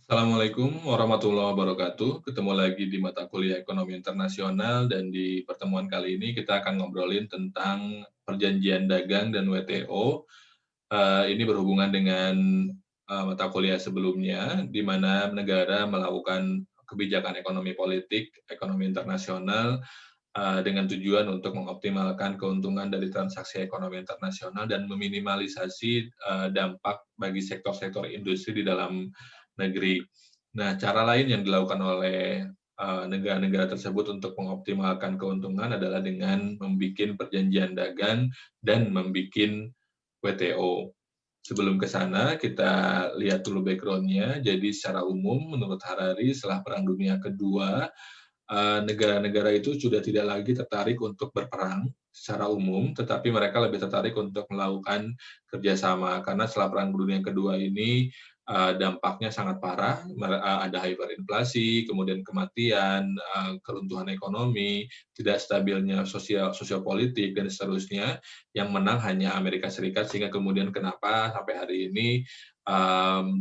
Assalamualaikum warahmatullahi wabarakatuh. Ketemu lagi di mata kuliah Ekonomi Internasional dan di pertemuan kali ini kita akan ngobrolin tentang perjanjian dagang dan WTO. Ini berhubungan dengan mata kuliah sebelumnya, di mana negara melakukan kebijakan ekonomi politik, ekonomi internasional dengan tujuan untuk mengoptimalkan keuntungan dari transaksi ekonomi internasional dan meminimalisasi dampak bagi sektor-sektor industri di dalam negeri. Nah, cara lain yang dilakukan oleh negara-negara tersebut untuk mengoptimalkan keuntungan adalah dengan membuat perjanjian dagang dan membuat WTO. Sebelum ke sana, kita lihat dulu background-nya. Jadi secara umum, menurut Harari, setelah Perang Dunia Kedua, negara-negara itu sudah tidak lagi tertarik untuk berperang secara umum, tetapi mereka lebih tertarik untuk melakukan kerjasama. Karena setelah Perang Dunia Kedua ini, dampaknya sangat parah, ada hiperinflasi, kemudian kematian, keruntuhan ekonomi, tidak stabilnya sosiopolitik, dan seterusnya. Yang menang hanya Amerika Serikat, sehingga kemudian kenapa sampai hari ini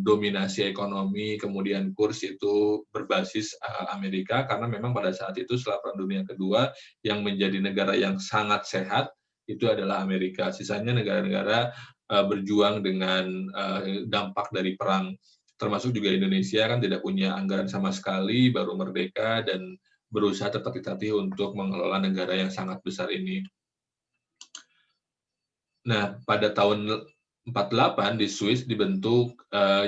dominasi ekonomi, kemudian kurs itu berbasis Amerika, karena memang pada saat itu setelah Perang Dunia Kedua, yang menjadi negara yang sangat sehat, itu adalah Amerika. Sisanya negara-negara berjuang dengan dampak dari perang. Termasuk juga Indonesia kan tidak punya anggaran sama sekali, baru merdeka, dan berusaha tertatih-tatih untuk mengelola negara yang sangat besar ini. Nah, pada tahun 48 di Swiss dibentuk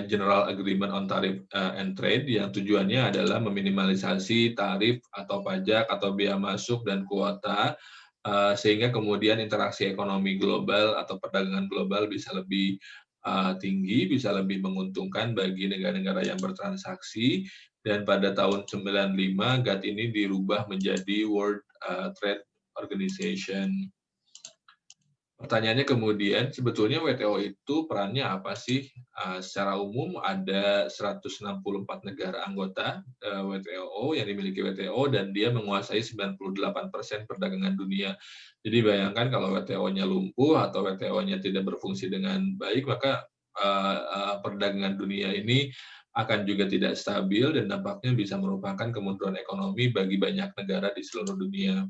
General Agreement on Tariff and Trade yang tujuannya adalah meminimalisasi tarif atau pajak atau bea masuk dan kuota sehingga kemudian interaksi ekonomi global atau perdagangan global bisa lebih tinggi, bisa lebih menguntungkan bagi negara-negara yang bertransaksi. Dan pada tahun 95 GATT ini dirubah menjadi World Trade Organization. Pertanyaannya kemudian, sebetulnya WTO itu perannya apa sih? Secara umum ada 164 negara anggota WTO yang dimiliki WTO dan dia menguasai 98% perdagangan dunia. Jadi bayangkan kalau WTO-nya lumpuh atau WTO-nya tidak berfungsi dengan baik, maka perdagangan dunia ini akan juga tidak stabil dan dampaknya bisa merupakan kemunduran ekonomi bagi banyak negara di seluruh dunia.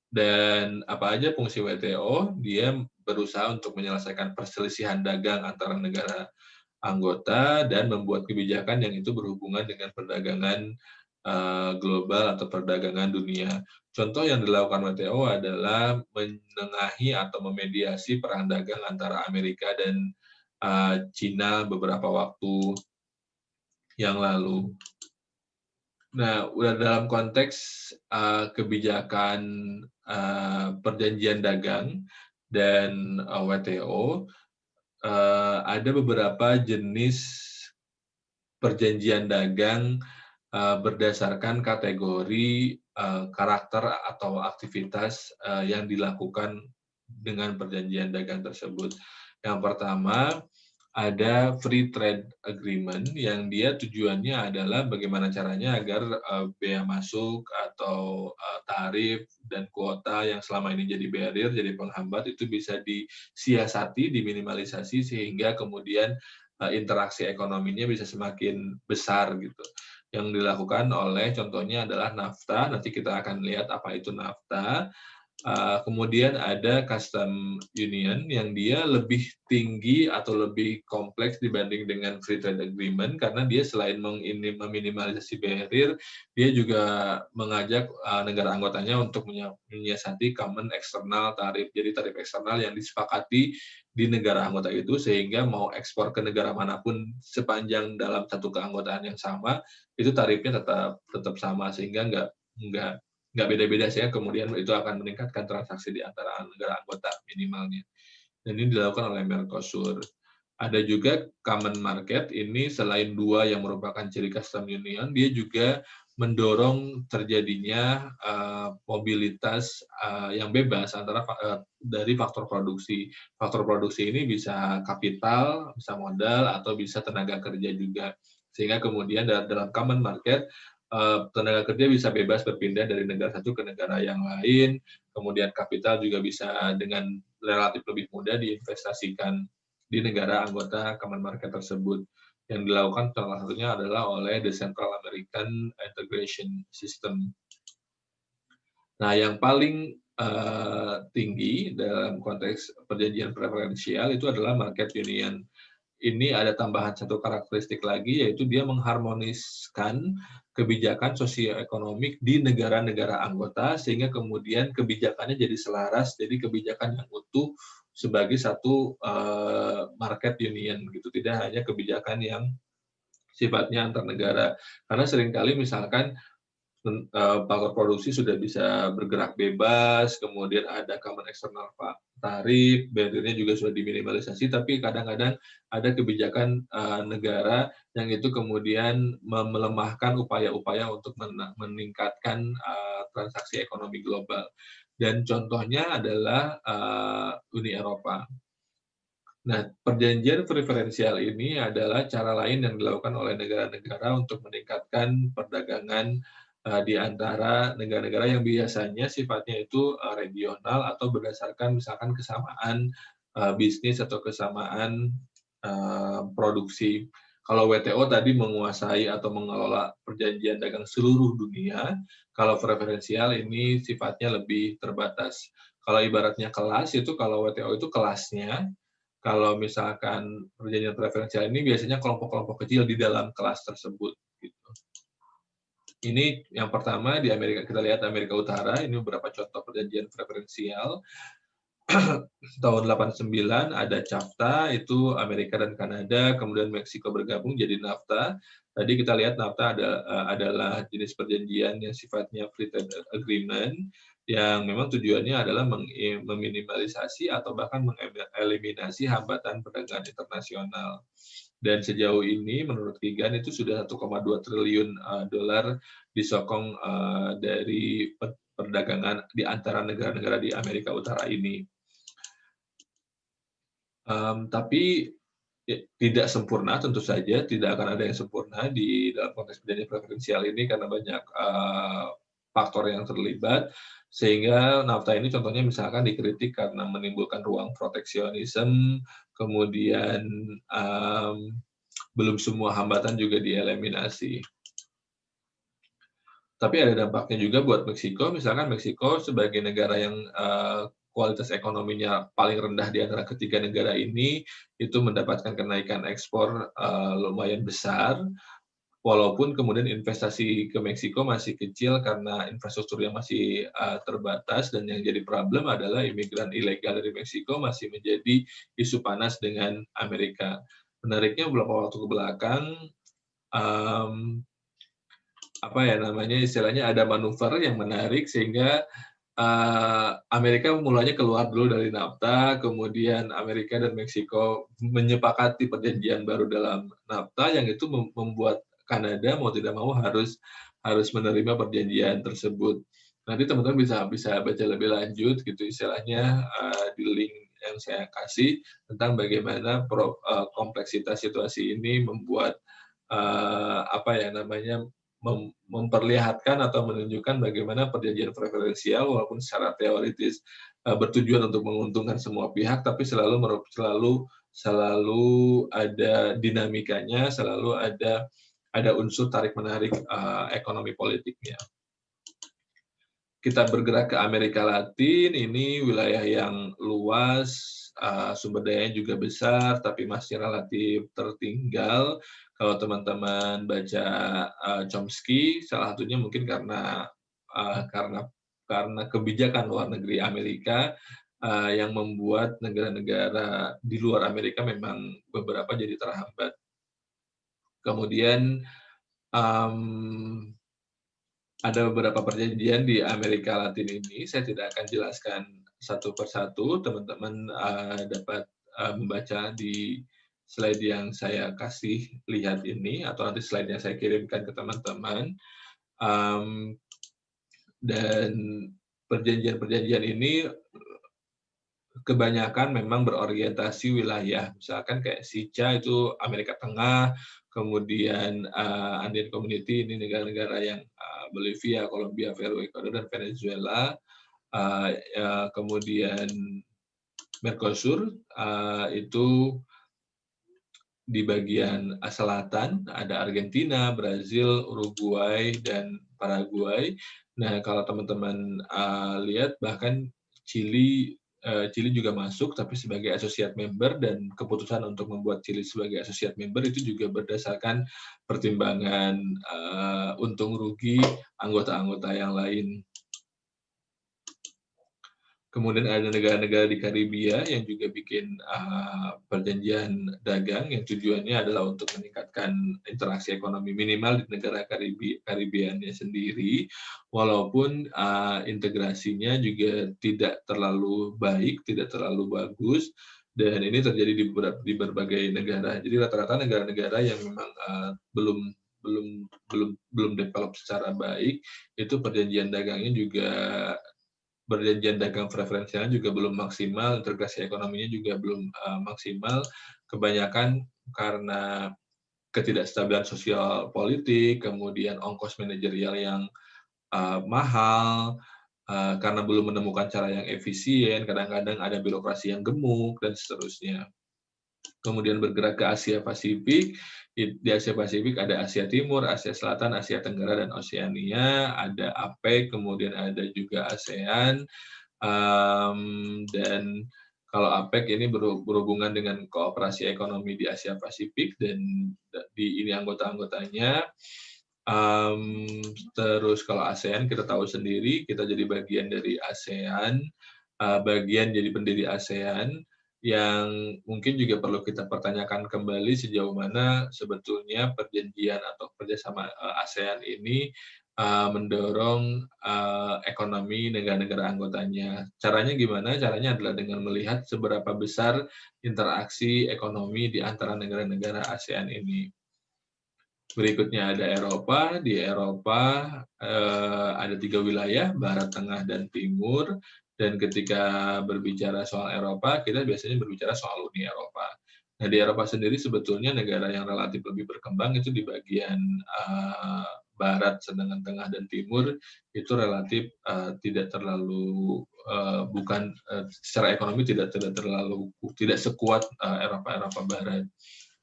Dan apa aja fungsi WTO? Dia berusaha untuk menyelesaikan perselisihan dagang antara negara anggota dan membuat kebijakan yang itu berhubungan dengan perdagangan global atau perdagangan dunia. Contoh yang dilakukan WTO adalah menengahi atau memediasi perang dagang antara Amerika dan Cina beberapa waktu yang lalu. Nah, udah dalam konteks kebijakan perjanjian dagang dan WTO, ada beberapa jenis perjanjian dagang berdasarkan kategori karakter atau aktivitas yang dilakukan dengan perjanjian dagang tersebut. Yang pertama, ada free trade agreement yang dia tujuannya adalah bagaimana caranya agar bea masuk atau tarif dan kuota yang selama ini jadi barrier, jadi penghambat itu bisa disiasati, diminimalisasi sehingga kemudian interaksi ekonominya bisa semakin besar gitu. Yang dilakukan oleh contohnya adalah NAFTA, nanti kita akan lihat apa itu NAFTA. Kemudian ada custom union yang dia lebih tinggi atau lebih kompleks dibanding dengan free trade agreement karena dia selain meminimalisasi barrier, dia juga mengajak negara anggotanya untuk menyiasati common eksternal tarif. Jadi tarif eksternal yang disepakati di negara anggota itu sehingga mau ekspor ke negara manapun sepanjang dalam satu keanggotaan yang sama, itu tarifnya tetap sama sehingga nggak beda-beda sih ya, kemudian itu akan meningkatkan transaksi di antara negara anggota minimalnya. Dan ini dilakukan oleh Mercosur. Ada juga common market, ini selain dua yang merupakan ciri custom union, dia juga mendorong terjadinya mobilitas yang bebas antara dari faktor produksi. Faktor produksi ini bisa kapital, bisa modal, atau bisa tenaga kerja juga. Sehingga kemudian dalam common market, tenaga kerja bisa bebas berpindah dari negara satu ke negara yang lain, kemudian kapital juga bisa dengan relatif lebih mudah diinvestasikan di negara anggota common market tersebut. yang dilakukan salah satunya adalah oleh the Central American Integration System. Nah, yang paling tinggi dalam konteks perjanjian preferensial itu adalah market union. Ini ada tambahan satu karakteristik lagi, yaitu dia mengharmoniskan kebijakan sosioekonomik di negara-negara anggota, sehingga kemudian kebijakannya jadi selaras, jadi kebijakan yang utuh sebagai satu market union, gitu. Tidak hanya kebijakan yang sifatnya antar negara. Karena seringkali misalkan faktor produksi sudah bisa bergerak bebas, kemudian ada common external tarif, barrier-nya juga sudah diminimalisasi, tapi kadang-kadang ada kebijakan negara yang itu kemudian melemahkan upaya-upaya untuk meningkatkan transaksi ekonomi global. Dan contohnya adalah Uni Eropa. Nah, perjanjian preferensial ini adalah cara lain yang dilakukan oleh negara-negara untuk meningkatkan perdagangan di antara negara-negara yang biasanya sifatnya itu regional atau berdasarkan misalkan kesamaan bisnis atau kesamaan produksi. Kalau WTO tadi menguasai atau mengelola perjanjian dagang seluruh dunia, kalau preferensial ini sifatnya lebih terbatas. Kalau ibaratnya kelas itu, kalau WTO itu kelasnya, kalau misalkan perjanjian preferensial ini biasanya kelompok-kelompok kecil di dalam kelas tersebut, gitu. Ini yang pertama di Amerika, kita lihat Amerika Utara, ini beberapa contoh perjanjian preferensial. Tahun 89 ada CAFTA, itu Amerika dan Kanada, kemudian Meksiko bergabung jadi NAFTA. Tadi kita lihat NAFTA adalah jenis perjanjian yang sifatnya free trade agreement, yang memang tujuannya adalah meminimalisasi atau bahkan mengeliminasi hambatan perdagangan internasional. Dan sejauh ini menurut Kigan itu sudah 1,2 triliun dolar disokong dari perdagangan di antara negara-negara di Amerika Utara ini. Tapi tidak sempurna, tentu saja tidak akan ada yang sempurna di dalam konteks perjanjian preferensial ini karena banyak faktor yang terlibat, sehingga NAFTA ini contohnya misalkan dikritik karena menimbulkan ruang proteksionisme, kemudian belum semua hambatan juga dieliminasi. Tapi ada dampaknya juga buat Meksiko, misalkan Meksiko sebagai negara yang kualitas ekonominya paling rendah di antara ketiga negara ini, itu mendapatkan kenaikan ekspor lumayan besar, walaupun kemudian investasi ke Meksiko masih kecil karena infrastruktur yang masih terbatas, dan yang jadi problem adalah imigran ilegal dari Meksiko masih menjadi isu panas dengan Amerika. Menariknya beberapa waktu ke belakang, apa ya namanya, istilahnya ada manuver yang menarik sehingga Amerika mulanya keluar dulu dari NAFTA, kemudian Amerika dan Meksiko menyepakati perjanjian baru dalam NAFTA yang itu membuat Kanada mau tidak mau harus menerima perjanjian tersebut. Nanti teman-teman bisa baca lebih lanjut gitu istilahnya di link yang saya kasih tentang bagaimana kompleksitas situasi ini membuat apa ya namanya, memperlihatkan atau menunjukkan bagaimana perjanjian preferensial walaupun secara teoritis bertujuan untuk menguntungkan semua pihak, tapi selalu ada dinamikanya, selalu ada unsur tarik-menarik ekonomi politiknya. Kita bergerak ke Amerika Latin, ini wilayah yang luas, sumber dayanya juga besar, tapi masih relatif tertinggal. Kalau teman-teman baca Chomsky, salah satunya mungkin karena kebijakan luar negeri Amerika yang membuat negara-negara di luar Amerika memang beberapa jadi terhambat. Kemudian ada beberapa perjanjian di Amerika Latin ini, saya tidak akan jelaskan satu persatu, teman-teman dapat membaca di slide yang saya kasih lihat ini, atau nanti slide yang saya kirimkan ke teman-teman. Dan perjanjian-perjanjian ini kebanyakan memang berorientasi wilayah, misalkan kayak SICA itu Amerika Tengah, kemudian Andean Community ini negara-negara yang Bolivia, Kolombia, Peru, Ekuador, dan Venezuela, kemudian Mercosur itu di bagian selatan ada Argentina, Brazil, Uruguay, dan Paraguay. Nah, kalau teman-teman lihat bahkan Chili Chili juga masuk tapi sebagai associate member, dan keputusan untuk membuat Chili sebagai associate member itu juga berdasarkan pertimbangan untung rugi anggota-anggota yang lain. Kemudian ada negara-negara di Karibia yang juga bikin perjanjian dagang yang tujuannya adalah untuk meningkatkan interaksi ekonomi minimal di negara Karibiannya sendiri, walaupun integrasinya juga tidak terlalu baik, tidak terlalu bagus, dan ini terjadi di berbagai negara. Jadi rata-rata negara-negara yang memang belum belum belum belum develop secara baik, itu perjanjian dagang preferensialnya juga belum maksimal, integrasi ekonominya juga belum maksimal, kebanyakan karena ketidakstabilan sosial politik, kemudian ongkos manajerial yang mahal, karena belum menemukan cara yang efisien, kadang-kadang ada birokrasi yang gemuk, dan seterusnya. Kemudian bergerak ke Asia Pasifik. Di Asia Pasifik ada Asia Timur, Asia Selatan, Asia Tenggara, dan Oseania. Ada APEC, kemudian ada juga ASEAN. Dan kalau APEC ini berhubungan dengan kooperasi ekonomi di Asia Pasifik, dan di ini anggota-anggotanya. Terus kalau ASEAN kita tahu sendiri, kita jadi bagian dari ASEAN, bagian jadi pendiri ASEAN, yang mungkin juga perlu kita pertanyakan kembali sejauh mana sebetulnya perjanjian atau kerjasama ASEAN ini mendorong ekonomi negara-negara anggotanya. Caranya gimana? Caranya adalah dengan melihat seberapa besar interaksi ekonomi di antara negara-negara ASEAN ini. Berikutnya ada Eropa. Di Eropa ada 3 wilayah, Barat, Tengah, dan Timur. Dan ketika berbicara soal Eropa, kita biasanya berbicara soal Uni Eropa. Nah, di Eropa sendiri sebetulnya negara yang relatif lebih berkembang itu di bagian Barat, sedangkan Tengah dan Timur itu relatif tidak terlalu bukan secara ekonomi tidak sekuat Eropa Barat.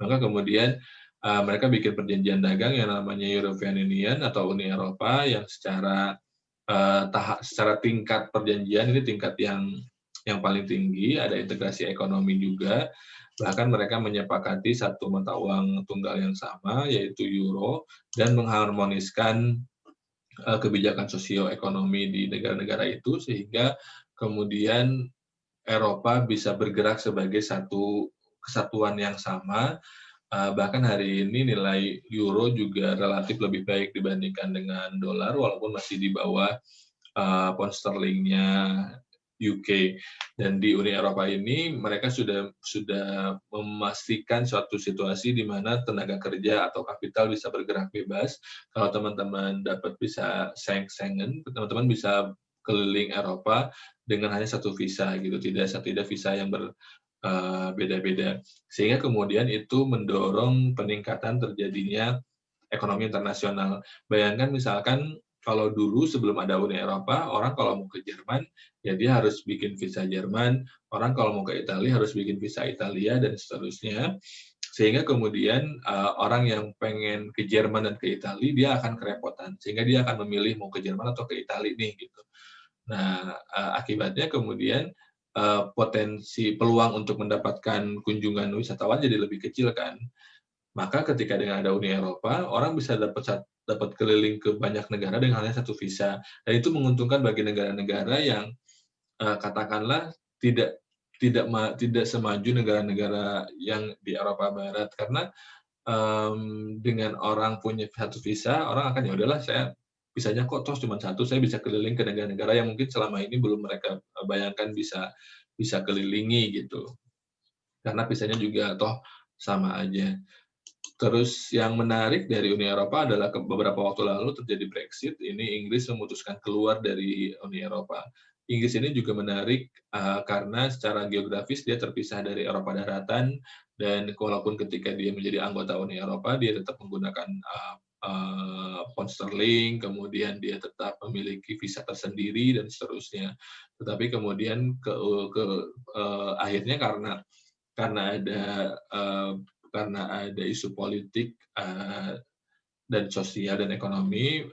Maka kemudian mereka bikin perjanjian dagang yang namanya European Union atau Uni Eropa, yang secara tingkat perjanjian ini tingkat yang paling tinggi, ada integrasi ekonomi juga, bahkan mereka menyepakati satu mata uang tunggal yang sama, yaitu euro, dan mengharmoniskan kebijakan sosioekonomi di negara-negara itu, sehingga kemudian Eropa bisa bergerak sebagai satu kesatuan yang sama. Bahkan hari ini nilai euro juga relatif lebih baik dibandingkan dengan dolar, walaupun masih di bawah pound sterlingnya UK. Dan di Uni Eropa ini mereka sudah memastikan suatu situasi di mana tenaga kerja atau kapital bisa bergerak bebas. Kalau teman-teman dapat bisa Schengen, teman-teman bisa keliling Eropa dengan hanya satu visa gitu, tidak visa yang beda-beda. Sehingga kemudian itu mendorong peningkatan terjadinya ekonomi internasional. Bayangkan misalkan kalau dulu sebelum ada Uni Eropa, orang kalau mau ke Jerman, ya dia harus bikin visa Jerman, orang kalau mau ke Italia harus bikin visa Italia, dan seterusnya. Sehingga kemudian orang yang pengen ke Jerman dan ke Italia, dia akan kerepotan. Sehingga dia akan memilih mau ke Jerman atau ke Italia nih, gitu. Nah, akibatnya kemudian potensi peluang untuk mendapatkan kunjungan wisatawan jadi lebih kecil kan. Maka ketika dengan ada Uni Eropa, orang bisa dapat keliling ke banyak negara dengan hanya satu visa. Dan itu menguntungkan bagi negara-negara yang katakanlah tidak semaju negara-negara yang di Eropa Barat, karena dengan orang punya satu visa, orang akan ya udahlah, saya visanya kok toh cuma satu, saya bisa keliling ke negara-negara yang mungkin selama ini belum mereka bayangkan bisa kelilingi gitu. Karena visanya juga toh sama aja. Terus yang menarik dari Uni Eropa adalah beberapa waktu lalu terjadi Brexit. Ini Inggris memutuskan keluar dari Uni Eropa. Inggris ini juga menarik karena secara geografis dia terpisah dari Eropa daratan, dan walaupun ketika dia menjadi anggota Uni Eropa, dia tetap menggunakan pound sterling, kemudian dia tetap memiliki visa tersendiri dan seterusnya. Tetapi kemudian akhirnya karena ada karena ada isu politik dan sosial dan ekonomi,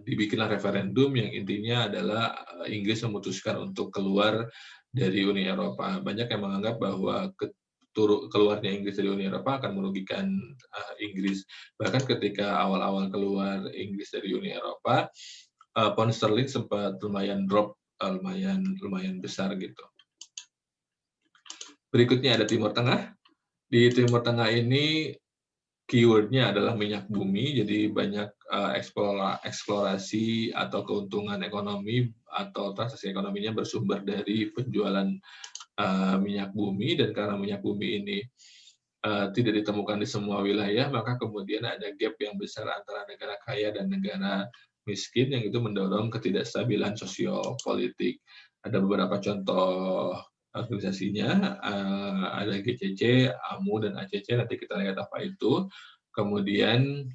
dibikinlah referendum yang intinya adalah Inggris memutuskan untuk keluar dari Uni Eropa. Banyak yang menganggap bahwa keluarnya Inggris dari Uni Eropa akan merugikan Inggris. Bahkan ketika awal-awal keluar Inggris dari Uni Eropa, pound sterling sempat lumayan drop, lumayan besar gitu. Berikutnya ada Timur Tengah. Di Timur Tengah ini keyword-nya adalah minyak bumi, jadi banyak eksplorasi atau keuntungan ekonomi atau transaksi ekonominya bersumber dari penjualan minyak bumi, dan karena minyak bumi ini tidak ditemukan di semua wilayah, maka kemudian ada gap yang besar antara negara kaya dan negara miskin, yang itu mendorong ketidakstabilan sosiopolitik. Ada beberapa contoh organisasinya, ada GCC, AMU, dan ACC, nanti kita lihat apa itu. Kemudian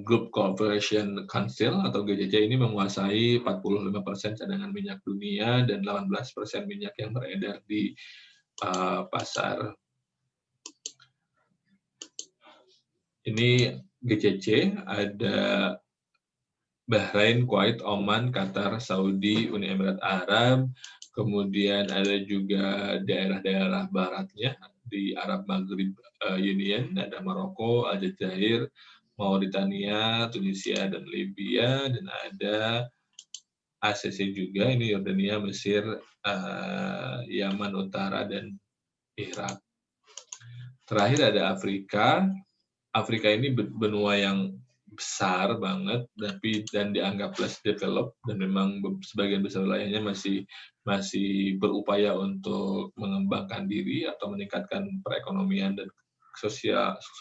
Group Cooperation Council atau GCC ini menguasai 45% cadangan minyak dunia dan 18% minyak yang beredar di pasar. Ini GCC, ada Bahrain, Kuwait, Oman, Qatar, Saudi, Uni Emirat Arab, kemudian ada juga daerah-daerah baratnya di Arab Maghrib Union, ada Maroko, Aljazair, Mauritania, Tunisia, dan Libya, dan ada ACC juga, ini Yordania, Mesir, Yaman Utara, dan Irak. Terakhir ada Afrika. Afrika ini benua yang besar banget, dan dianggap less developed, dan memang sebagian besar wilayahnya masih berupaya untuk mengembangkan diri atau meningkatkan perekonomian dan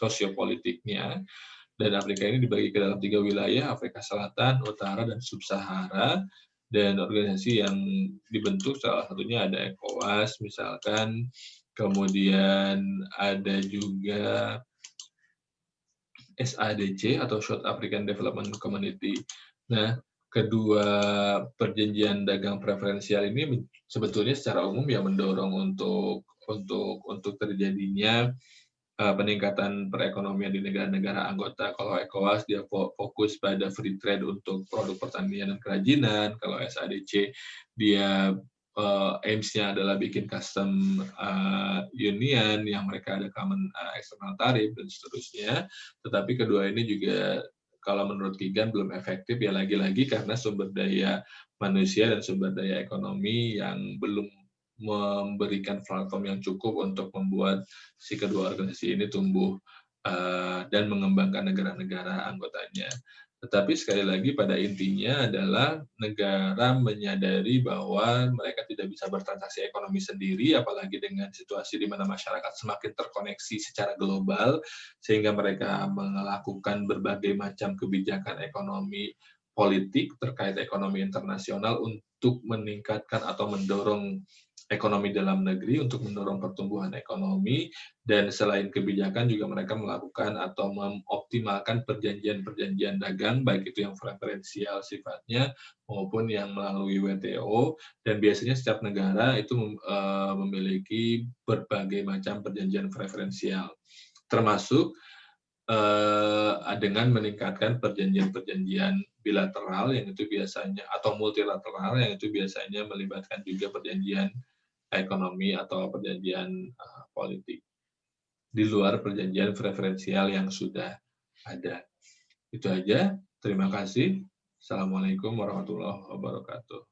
sosiopolitiknya. Dan Afrika ini dibagi ke dalam 3 wilayah, Afrika Selatan, Utara, dan Sub-Sahara. Dan organisasi yang dibentuk salah satunya ada ECOWAS misalkan, kemudian ada juga SADC atau South African Development Community. Nah, kedua perjanjian dagang preferensial ini sebetulnya secara umum ya mendorong untuk terjadinya peningkatan perekonomian di negara-negara anggota. Kalau ECOWAS dia fokus pada free trade untuk produk pertanian dan kerajinan. Kalau SADC dia aims-nya adalah bikin custom union yang mereka ada common external tarif dan seterusnya. Tetapi kedua ini juga kalau menurut Kigan belum efektif, ya lagi-lagi karena sumber daya manusia dan sumber daya ekonomi yang belum memberikan platform yang cukup untuk membuat si kedua organisasi ini tumbuh dan mengembangkan negara-negara anggotanya. Tetapi sekali lagi pada intinya adalah negara menyadari bahwa mereka tidak bisa bertransaksi ekonomi sendiri, apalagi dengan situasi di mana masyarakat semakin terkoneksi secara global, sehingga mereka melakukan berbagai macam kebijakan ekonomi politik terkait ekonomi internasional untuk meningkatkan atau mendorong ekonomi dalam negeri, untuk mendorong pertumbuhan ekonomi, dan selain kebijakan juga mereka melakukan atau mengoptimalkan perjanjian-perjanjian dagang, baik itu yang preferensial sifatnya maupun yang melalui WTO, dan biasanya setiap negara itu memiliki berbagai macam perjanjian preferensial, termasuk dengan meningkatkan perjanjian-perjanjian bilateral yang itu biasanya atau multilateral yang itu biasanya melibatkan juga perjanjian ekonomi atau perjanjian politik di luar perjanjian preferensial yang sudah ada. Itu aja. Terima kasih. Assalamualaikum warahmatullahi wabarakatuh.